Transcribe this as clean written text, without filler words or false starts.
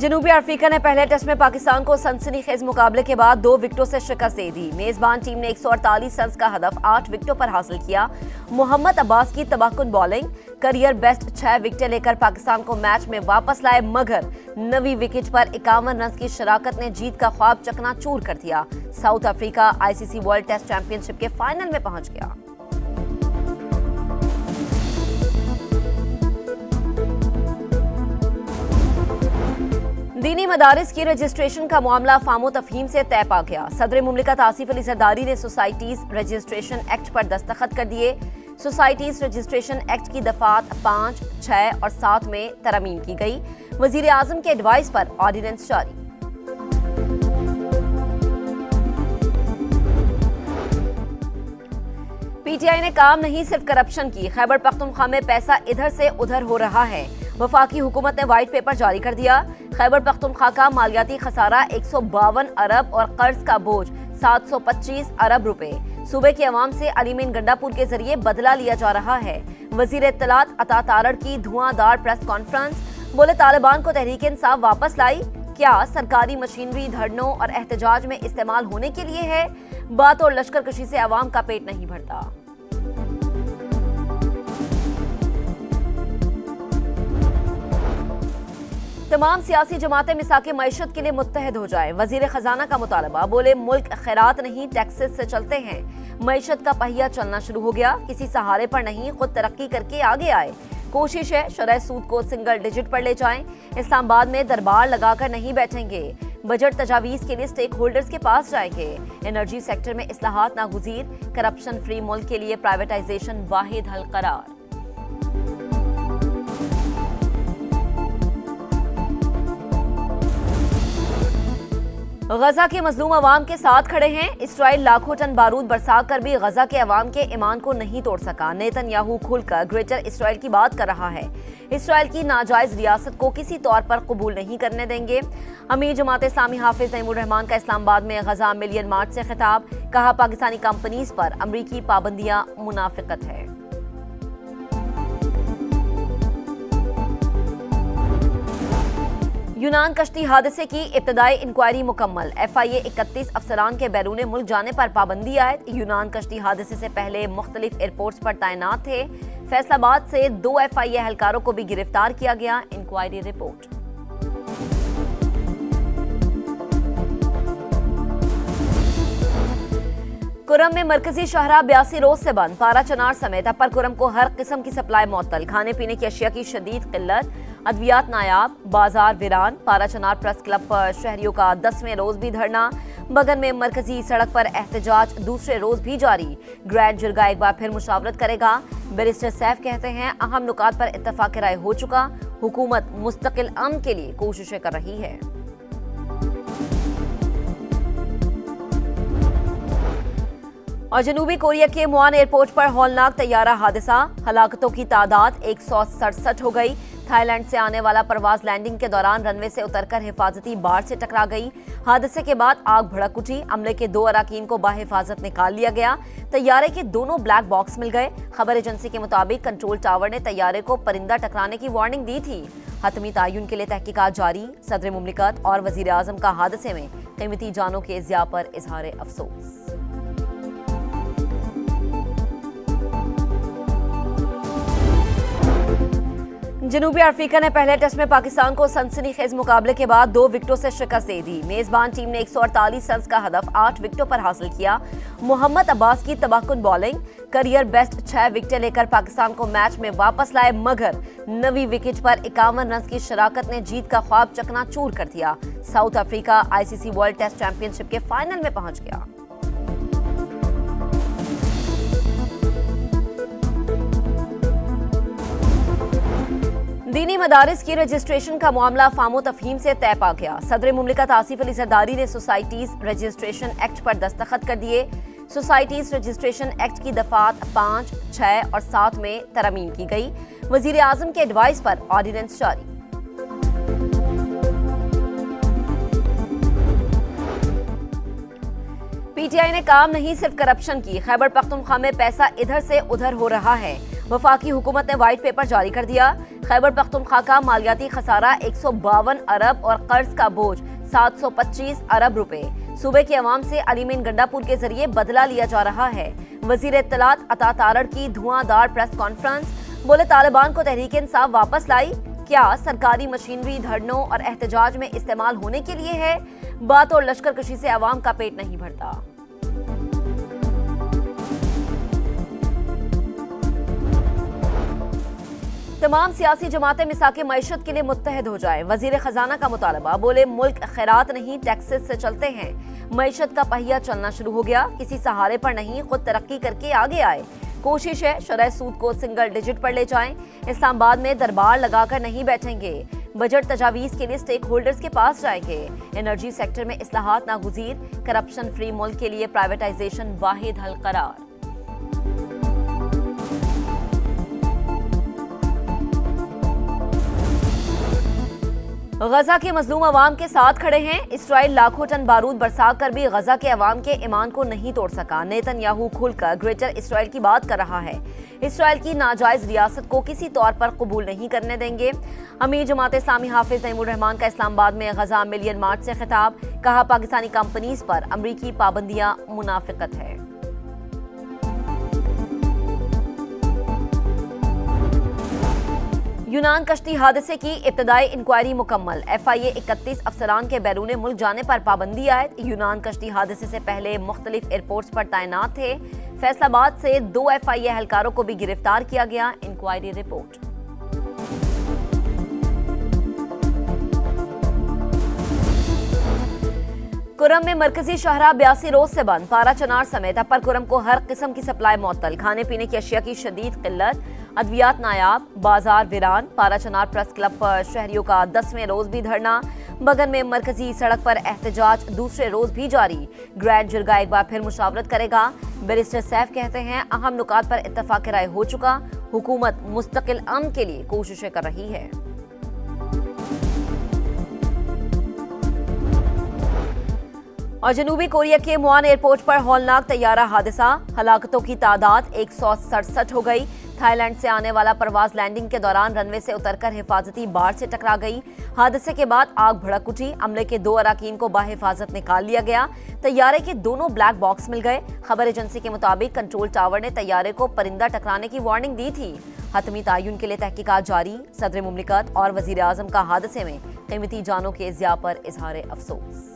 जनूबी अफ्रीका ने पहले टेस्ट में पाकिस्तान को सनसनीखेज मुकाबले के बाद 2 विकेटों से शिकस्त दे दी। मेजबान टीम ने 148 रन का हदफ 8 विकेटों पर हासिल किया। मोहम्मद अब्बास की तबाहकुन बॉलिंग करियर बेस्ट 6 विकेटें लेकर पाकिस्तान को मैच में वापस लाए, मगर 9वीं विकेट पर 51 रन की शराकत ने जीत का ख्वाब चकनाचूर कर दिया। South Africa ICC World Test Championship के फाइनल में पहुंच गया। दीनी मदारिस की रजिस्ट्रेशन का मामला फामो तफहीम से तय पा गया। सदर मुमलिकत आसिफ अली जरदारी ने सोसाइटीज रजिस्ट्रेशन एक्ट पर दस्तखत कर दिए। सोसाइटीज रजिस्ट्रेशन एक्ट की दफात 5, 6 और 7 में तरमीम की गई। वजीर आजम के एडवाइस पर ऑर्डिनेंस जारी। पीटीआई ने काम नहीं सिर्फ करप्शन की, खैबर पख्तूनख्वा में पैसा इधर से उधर हो रहा है। वफाकी हुकूमत ने व्हाइट पेपर जारी कर दिया। खैबर पख्तूनख्वा का मालियाती खसारा 152 अरब और कर्ज का बोझ 725 अरब रुपए। सूबे के अवाम से अलीमीन गंडापुर के जरिए बदला लिया जा रहा है। वजीर इत्तलात अता तारड़ की धुआंधार प्रेस कॉन्फ्रेंस, बोले तालिबान को तहरीक इंसाफ वापस लाई। क्या सरकारी मशीनरी धरनों और एहतजाज में इस्तेमाल होने के लिए है? बात और लश्कर कशी से अवाम का पेट नहीं भरता। तमाम सियासी जमातें मिसाके मईशत के लिए मुत्तहद हो जाएं। वजीर खजाना का मुतालबा, बोले मुल्क खैरात नहीं टैक्सेस से चलते हैं। मईशत का पहिया चलना शुरू हो गया, किसी सहारे पर नहीं, खुद तरक्की करके आगे आए। कोशिश है शरह सूद को सिंगल डिजिट पर ले जाएं। इस्लामाबाद में दरबार लगाकर नहीं बैठेंगे। बजट तजावीज के लिए स्टेक होल्डर्स के पास जाएंगे। एनर्जी सेक्टर में इस्लाहात नागुज़ीर, करप्शन फ्री मुल्क के लिए प्राइवेटाइजेशन वाहिद हल करार। गजा के मजलूम अवाम के साथ खड़े हैं। इसराइल लाखों टन बारूद बरसा कर भी गजा के अवाम के ईमान को नहीं तोड़ सका। नेतन्याहू खुलकर ग्रेटर इसराइल की बात कर रहा है। इसराइल की नाजायज रियासत को किसी तौर पर कबूल नहीं करने देंगे। अमीर जमात इस्लामी हाफिज नईमुर रहमान का इस्लामाबाद में गजा मिलियन मार्च से खिताब, कहा पाकिस्तानी कंपनीज पर अमरीकी पाबंदियां मुनाफिकत है। यूनान कश्ती हादसे की इब्तदाई इंक्वायरी मुकम्मल। FIA 31 अफसरान के बैरून मुल्क जाने पर पाबंदी आयद। यूनान कश्ती हादसे से पहले मुख्तलिफ एयरपोर्ट्स पर तैनात थे। फैसलाबाद से 2 FIA एहलकारों को भी गिरफ्तार किया गया। Inquiry report. कुरम में मरकजी शाहरा 82 रोज से बंद। पारा चनार समेत अपर कुरम को हर किस्म की सप्लाई मुअत्तल। खाने पीने की अशिया की शदीद किल्लत, अद्वियात नायाब, बाजार वीरान। पारा चनार प्रेस क्लब पर शहरियों का 10वें रोज भी धरना। बगन में मरकजी सड़क पर एहतजाज दूसरे रोज भी जारी। ग्रैंड जिरगा एक बार फिर मुशावरत करेगा। बैरिस्टर सैफ कहते हैं अहम नुकात पर इत्तफाक राय हो चुका। हुकूमत मुस्तकिल अमन के लिए कोशिशें कर रही है। और जनूबी कोरिया के मुआन एयरपोर्ट पर हौलनाक तैयारा हादसा, हलाकतों की तादाद 167 हो गई। थाईलैंड से आने वाला परवाज लैंडिंग के दौरान रनवे से उतरकर हिफाजती बाड़ से टकरा गई। हादसे के बाद आग भड़क उठी। अमले के 2 अराकीन को बाहिफाजत निकाल लिया गया। तैयारे के दोनों ब्लैक बॉक्स मिल गए। खबर एजेंसी के मुताबिक कंट्रोल टावर ने तैयारे को परिंदा टकराने की वार्निंग दी थी। हतमी तायुन के लिए तहकीकात जारी। सदर मुमलिकत और वजीर आजम का हादसे में कीमती जानों के ज़िया पर इजहार अफसोस। जनूबी अफ्रीका ने पहले टेस्ट में पाकिस्तान को सनसनीखेज मुकाबले के बाद 2 विकेटों से शिकस्त दे दी। मेजबान टीम ने 148 रन का हदफ 8 विकेटों पर हासिल किया। मोहम्मद अब्बास की तबाहकुन बॉलिंग करियर बेस्ट 6 विकेटें लेकर पाकिस्तान को मैच में वापस लाए, मगर 9वीं विकेट पर 51 रन की शराकत ने जीत का ख्वाब चकनाचूर कर दिया। South Africa ICC World Test Championship के फाइनल में पहुंच गया। दीनी मदारिस की रजिस्ट्रेशन का मामला फामो तफहीम से तय पा गया। सदर मुमलिकत आसिफ अली जरदारी ने सोसाइटीज रजिस्ट्रेशन एक्ट पर दस्तखत कर दिए। सोसाइटीज रजिस्ट्रेशन एक्ट की दफात 5, 6 और 7 में तरमीम की गई। वजीर आजम के एडवाइस पर ऑर्डिनेंस जारी। पीटीआई ने काम नहीं सिर्फ करप्शन की, खैबर पख्तूनख्वा में पैसा इधर से उधर हो रहा है। वफाकी हुकूमत ने व्हाइट पेपर जारी कर दिया। खैबर पख्तूनख्वा का मालियाती खसारा 152 अरब और कर्ज का बोझ 725 अरब रुपए। सूबे के अवाम से अलीमीन गंडापुर के जरिए बदला लिया जा रहा है। वजीर इत्तलात अता तारड़ की धुआंधार प्रेस कॉन्फ्रेंस, बोले तालिबान को तहरीक इंसाफ वापस लाई। क्या सरकारी मशीनरी धरनों और एहतजाज में इस्तेमाल होने के लिए है? बात और लश्कर कशी से अवाम का पेट नहीं भरता। तमाम सियासी जमातें मिसाके मईशत के लिए मुत्तहद हो जाएं। वजीर खजाना का मुतालबा, बोले मुल्क खैरात नहीं टैक्सेस से चलते हैं। मईशत का पहिया चलना शुरू हो गया, किसी सहारे पर नहीं, खुद तरक्की करके आगे आए। कोशिश है शरह सूद को सिंगल डिजिट पर ले जाएं। इस्लामाबाद में दरबार लगाकर नहीं बैठेंगे। बजट तजावीज के लिए स्टेक होल्डर्स के पास जाएंगे। एनर्जी सेक्टर में इस्लाहात नागुज़ीर, करप्शन फ्री मुल्क के लिए प्राइवेटाइजेशन वाहिद हल करार। गजा के मजलूम अवाम के साथ खड़े हैं। इसराइल लाखों टन बारूद बरसा कर भी गजा के अवाम के ईमान को नहीं तोड़ सका। नेतन्याहू खुलकर ग्रेटर इसराइल की बात कर रहा है। इसराइल की नाजायज रियासत को किसी तौर पर कबूल नहीं करने देंगे। अमीर जमात इस्लामी हाफिज नईमुर रहमान का इस्लामाबाद में गजा मिलियन मार्च से खिताब, कहा पाकिस्तानी कंपनीज पर अमरीकी पाबंदियां मुनाफिकत है। यूनान कश्ती हादसे की इब्तदाई इंक्वायरी मुकम्मल। FIA 31 अफसरान के बैरून मुल्क जाने पर पाबंदी आयद। यूनान कश्ती हादसे से पहले मुख्तलिफ एयरपोर्ट्स पर तैनात थे। फैसलाबाद से 2 FIA एहलकारों को भी गिरफ्तार किया गया। Inquiry report. कुरम में मरकजी शाहरा 82 रोज से बंद। पारा चनार समेत अपर कुरम को हर किस्म की सप्लाई मुअत्तल। खाने पीने की अशिया की शदीद किल्लत, अद्वियात नायाब, बाजार वीरान। पारा चनार प्रेस क्लब पर शहरियों का 10वें रोज भी धरना। बगन में मरकजी सड़क पर एहतजाज दूसरे रोज भी जारी। ग्रैंड जिरगा एक बार फिर मुशावरत करेगा। बैरिस्टर सैफ कहते हैं अहम नुकात पर इत्तफाक राय हो चुका। हुकूमत मुस्तकिल अमन के लिए कोशिशें कर रही है। और जनूबी कोरिया के मुआन एयरपोर्ट पर हौलनाक तैयारा हादसा, हलाकतों की तादाद 167 हो गई। थाईलैंड से आने वाला परवाज लैंडिंग के दौरान रनवे से उतरकर हिफाजती बाड़ से टकरा गई। हादसे के बाद आग भड़क उठी। अमले के 2 अराकीन को बाहिफाजत निकाल लिया गया। तैयारे के दोनों ब्लैक बॉक्स मिल गए। खबर एजेंसी के मुताबिक कंट्रोल टावर ने तैयारे को परिंदा टकराने की वार्निंग दी थी। हतमी तयन के लिए तहकीकात जारी। सदर मुमलिकत और वजीर आजम का हादसे में कीमती जानों के ज़िया पर इजहार अफसोस।